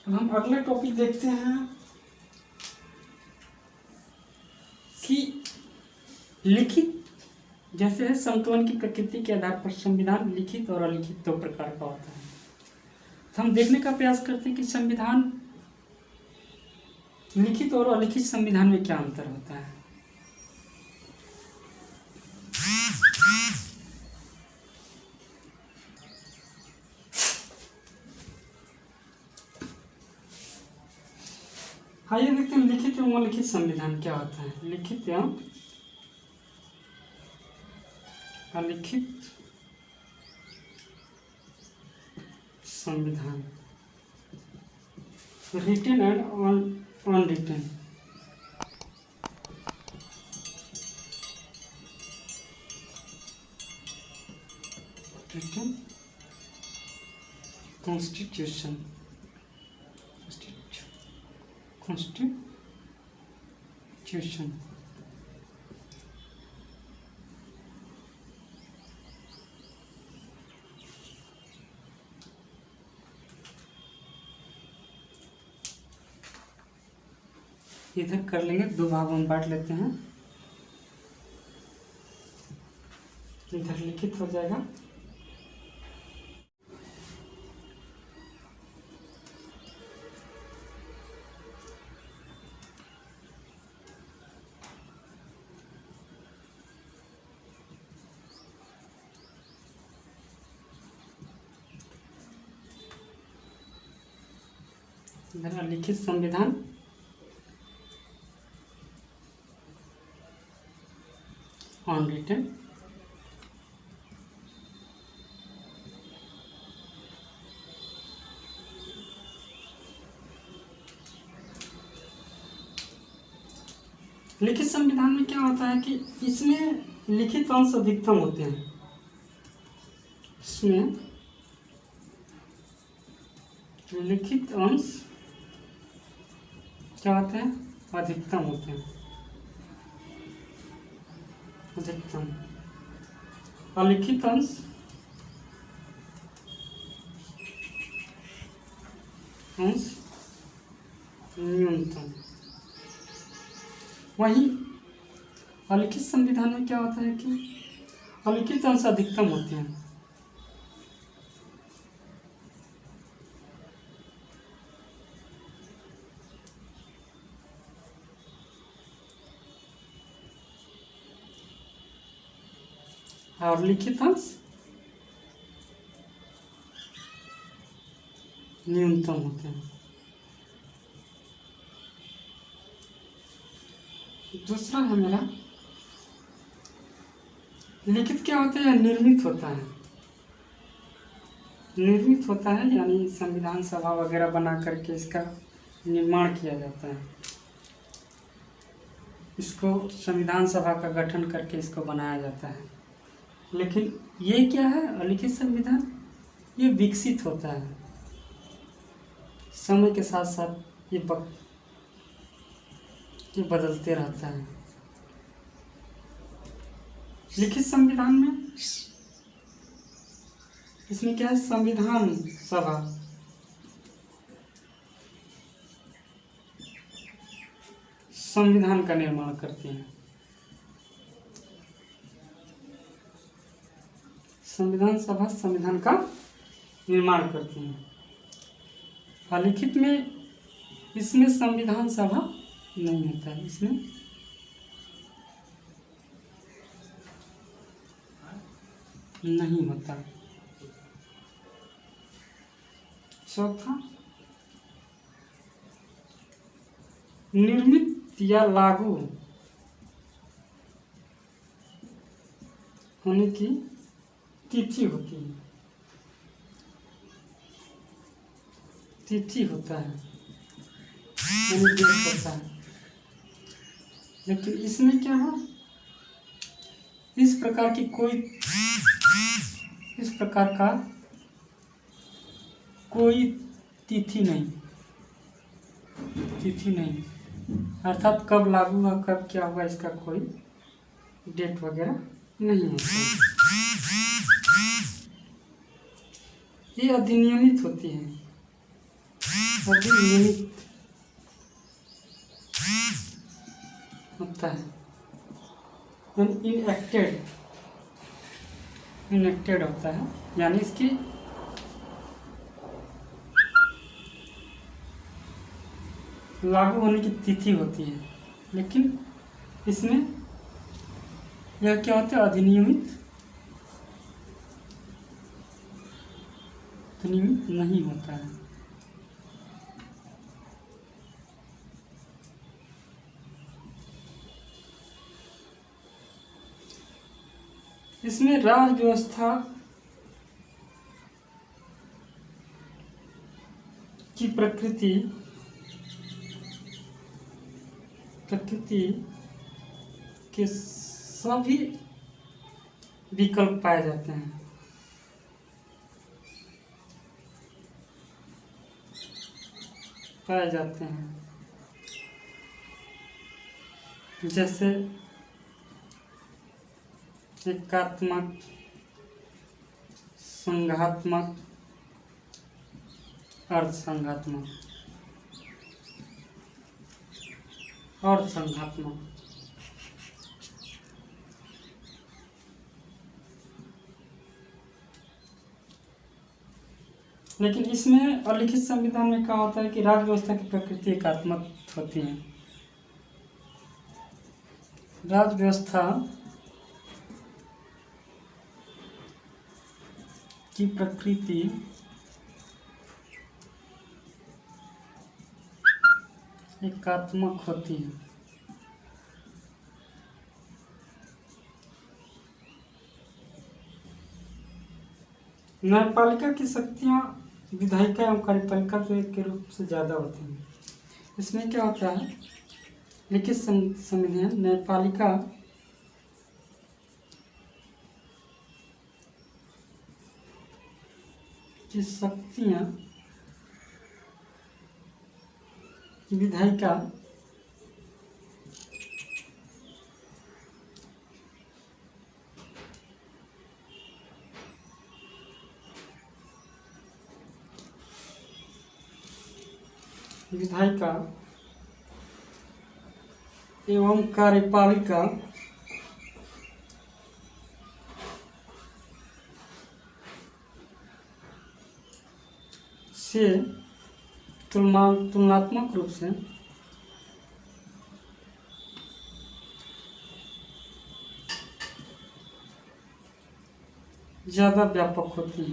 अब हम अगला टॉपिक देखते हैं कि लिखित जैसे है संतुलन की प्रकृति के आधार पर संविधान लिखित और अलिखित दो प्रकार का होता है। तो हम देखने का प्रयास करते हैं कि संविधान लिखित और अलिखित संविधान में क्या अंतर होता है। आइए देखते हैं लिखित एवं अलिखित संविधान क्या होता है। लिखित एवं अलिखित संविधान, written and unwritten. Written constitution, constitution. इधर कर लेंगे, दो भागों में बांट लेते हैं। इधर लिखित हो जाएगा, इधर लिखित संविधान अनरिटन। लिखित संविधान में क्या होता है कि इसमें लिखित अंश अधिकतम होते हैं। इसमें लिखित अंश क्या होते हैं, अधिकतम होते हैं, अधिकतम। अलिखित अंश न्यूनतम। वहीं अलिखित संविधान में क्या होता है कि अलिखित अंश अधिकतम होते हैं। और लिखित अंश न्यूनतम होते हैं। दूसरा है मेरा लिखित क्या होता है, निर्मित होता है। निर्मित होता है यानी संविधान सभा वगैरह बना करके इसका निर्माण किया जाता है। इसको संविधान सभा का गठन करके इसको बनाया जाता है। लेकिन ये क्या है, अलिखित संविधान, ये विकसित होता है समय के साथ साथ। ये बदलते रहता है। लिखित संविधान में इसमें क्या है, संविधान सभा संविधान का निर्माण करती है। संविधान सभा संविधान का निर्माण करती है। अलिखित में इसमें संविधान सभा नहीं होता है, इसमें नहीं होता। चौथा, निर्मित या लागू होने की तिथि होती है। तिथि होता है यानी डेट होता है। लेकिन इसमें क्या है, इस प्रकार का कोई तिथि नहीं, अर्थात कब लागू हुआ कब क्या हुआ इसका कोई डेट वगैरह नहीं होता। ये अधिनियमित होती है। अधिनियमित होता है, इनएक्टेड होता है, यानी इसकी लागू होने की तिथि होती है, लेकिन इसमें यह क्या होता है, अधिनियमित नहीं होता है। इसमें राज्य व्यवस्था की प्रकृति के सभी विकल्प पाए जाते हैं। जैसे एकात्मक, संघात्मक, अर्धसंघात्मक और संघात्मक। लेकिन इसमें अलिखित संविधान में क्या होता है कि राज्य व्यवस्था की प्रकृति एकात्मक होती है। राज्य व्यवस्था की प्रकृति एकात्मक होती है। न्यायपालिका की शक्तियां विधायिका एवं कार्यपालिका के रूप से ज़्यादा होती हैं। इसमें क्या होता है, लिखित संविधान न्यायपालिका की शक्तियां विधायिका एवं कार्यपालिका से तुलनात्मक रूप से ज़्यादा व्यापक होती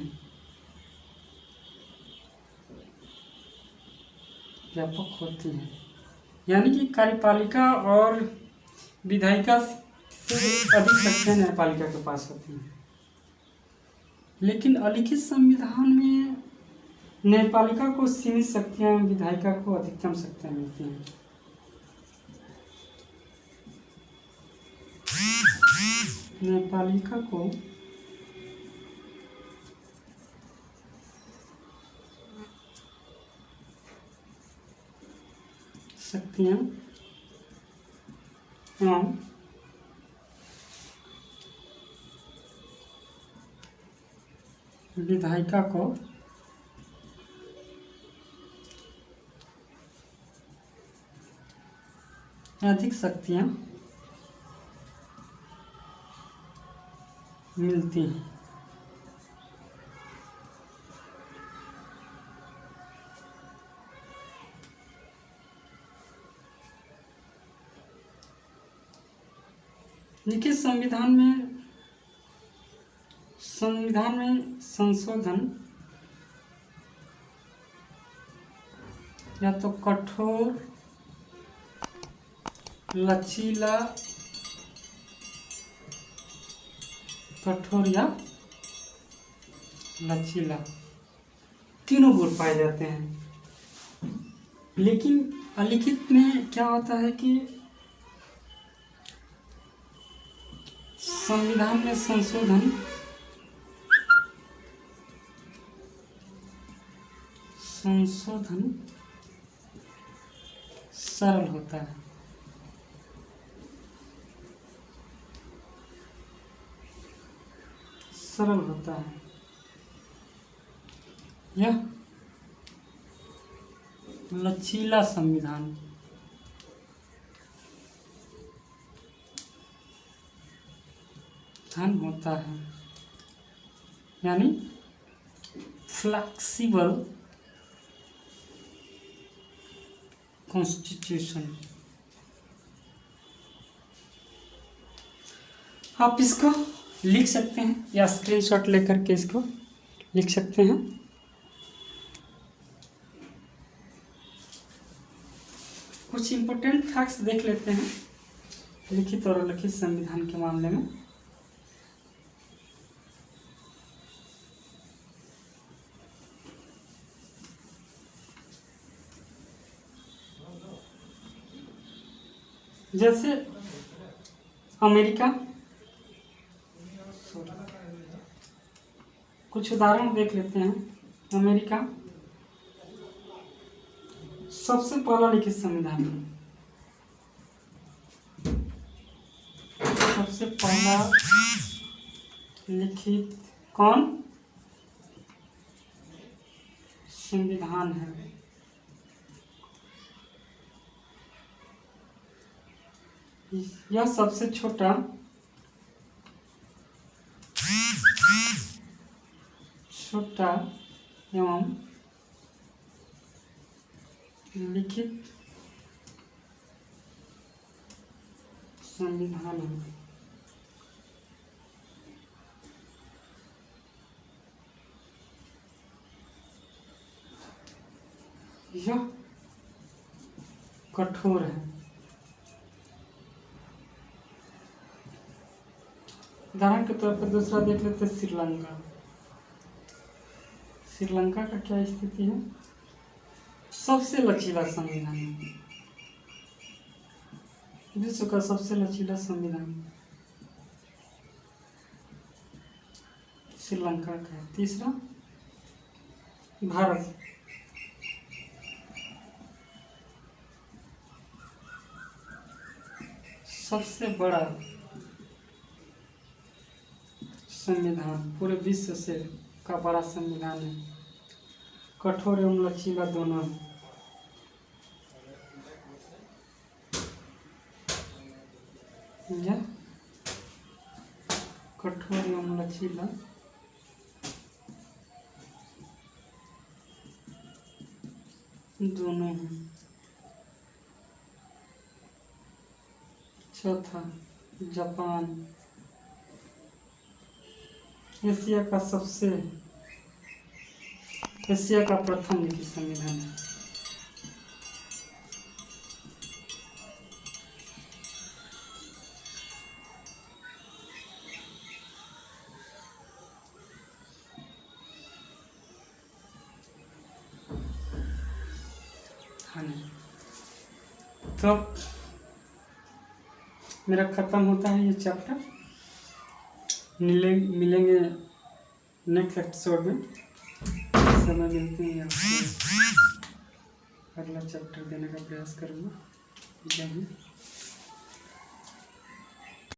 हैं। यानी कि कार्यपालिका और विधायिका से अधिक शक्तियाँ न्यायपालिका के पास होती हैं। लेकिन अलिखित संविधान में न्यायपालिका को सीमित शक्तियाँ, विधायिका को अधिकतम शक्तियाँ मिलती हैं। न्यायपालिका को शक्तियाँ एवं विधायिका को अधिक शक्तियाँ मिलती हैं। लिखित संविधान में संशोधन या तो कठोर, लचीला, तीनों गुण पाए जाते हैं। लेकिन अलिखित में क्या होता है कि संविधान में संशोधन सरल होता है। यह लचीला संविधान। धन होता है यानी फ्लेक्सिबल कॉन्स्टिट्यूशन। आप इसको लिख सकते हैं या स्क्रीनशॉट लेकर के इसको लिख सकते हैं। कुछ इम्पोर्टेंट फैक्ट्स देख लेते हैं लिखित और अलिखित संविधान के मामले में। जैसे अमेरिका, कुछ उदाहरण देख लेते हैं। अमेरिका सबसे पहला लिखित संविधान है, सबसे पहला लिखित कौन संविधान है। यह सबसे छोटा एवं लिखित संविधान है। यह कठोर है। उदाहरण के तौर पर दूसरा देख लेते हैं श्रीलंका। श्रीलंका का क्या स्थिति है? सबसे लचीला संविधान है, विश्व का सबसे लचीला संविधान श्रीलंका का है। तीसरा भारत, सबसे बड़ा संविधान, पूरे विश्व से का बड़ा संविधान है, कठोर एवं लचीला दोनों है। यह कठोर एवं लचीला दोनों हैं। चौथा जापान, एशिया का प्रथम लिखित संविधान है। हाँ, तो मेरा खत्म होता है ये चैप्टर। मिलेंगे नेक्स्ट एपिसोड में। समय मिलते हैं आपको अगला चैप्टर देने का प्रयास करूँगा। जय हिंद।